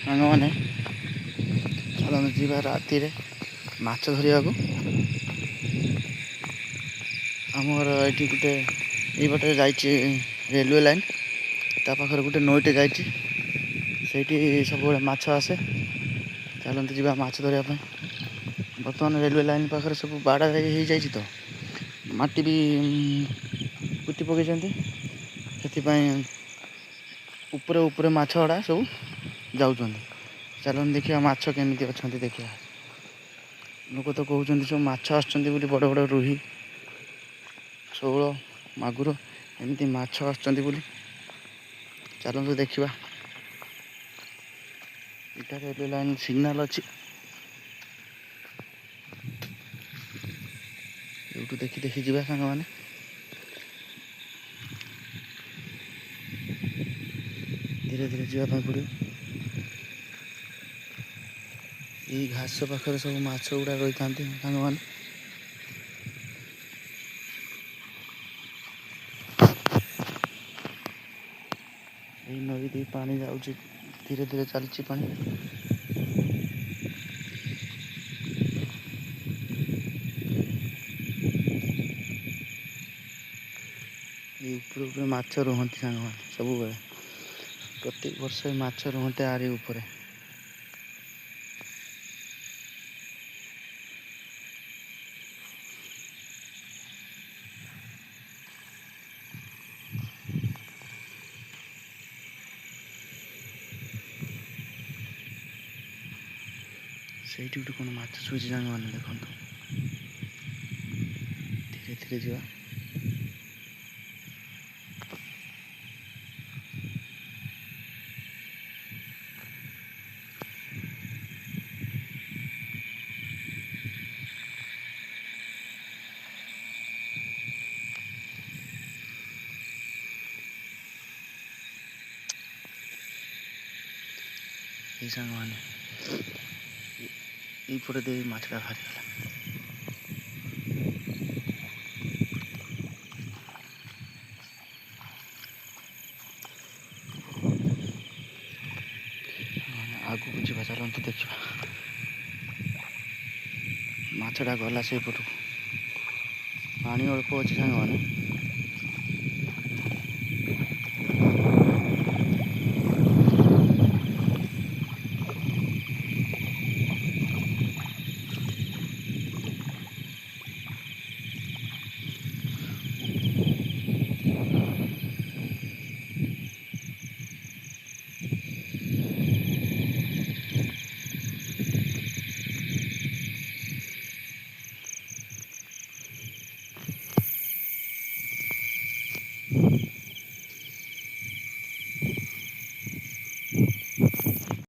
ସାଙ୍ଗମାନେ ଚାଲନ୍ତୁ ଯିବା ରାତିରେ ମାଛ ଧରିବାକୁ। ଆମର ଏଇଠି ଗୋଟେ ଏଇପଟେ ଯାଇଛି ରେଲୱେ ଲାଇନ୍, ତା ପାଖରେ ଗୋଟେ ନଈଟେ ଯାଇଛି, ସେଇଠି ସବୁବେଳେ ମାଛ ଆସେ। ଚାଲନ୍ତୁ ଯିବା ମାଛ ଧରିବା ପାଇଁ। ବର୍ତ୍ତମାନ ରେଲୱେ ଲାଇନ୍ ପାଖରେ ସବୁ ବାଡ଼ା ହେଇଯାଇଛି ତ, ମାଟି ବି ପୋତି ପକାଇଛନ୍ତି, ସେଥିପାଇଁ ଉପରେ ଉପରେ ମାଛ ଗୁଡ଼ା ସବୁ ଯାଉଛନ୍ତି। ଚାଲନ୍ତୁ ଦେଖିବା ମାଛ କେମିତି ଅଛନ୍ତି ଦେଖିବା। ଲୋକ ତ କହୁଛନ୍ତି ସବୁ ମାଛ ଆସୁଛନ୍ତି ବୋଲି, ବଡ଼ ବଡ଼ ରୋହି, ଶେଉଳ, ମାଗୁର ଏମିତି ମାଛ ଆସୁଛନ୍ତି ବୋଲି। ଚାଲନ୍ତୁ ଦେଖିବା। ଏଇଟା ରେଲୱେ ଲାଇନ୍ ସିଗ୍ନାଲ୍ ଅଛି, ଏଇଠୁ ଦେଖି ଦେଖି ଯିବା ସାଙ୍ଗମାନେ। ଧୀରେ ଧୀରେ ଯିବା ପାଇଁ ପଡ଼ିବ। ଏଇ ଘାସ ପାଖରେ ସବୁ ମାଛ ଗୁଡ଼ା ରହିଥାନ୍ତି ସାଙ୍ଗମାନେ। ଏଇ ନଈ ଦେଇ ପାଣି ଯାଉଛି, ଧୀରେ ଧୀରେ ଚାଲିଛି ପାଣି। ଏଇ ଉପରେ ଉପରେ ମାଛ ରୁହନ୍ତି ସାଙ୍ଗମାନେ, ସବୁବେଳେ ପ୍ରତ୍ୟେକ ବର୍ଷ ମାଛ ରୁହନ୍ତି ଆରି ଉପରେ। ସେଇଠି ଗୋଟେ କ'ଣ ମାଛ ଶୋଇଛି ସାଙ୍ଗମାନେ, ଦେଖନ୍ତୁ। ଧୀରେ ଧୀରେ ଯିବା। এই ସାଙ୍ଗମାନେ ଏଇପଟେ ଦେଇ ମାଛଟା ବାହାରିଗଲା। ଆଗକୁ ଯିବା, ଚାଲନ୍ତୁ ଦେଖିବା। ମାଛଟା ଗଲା ସେଇପଟକୁ, ପାଣି ଅଳ୍ପ ଅଛି ସାଙ୍ଗମାନେ।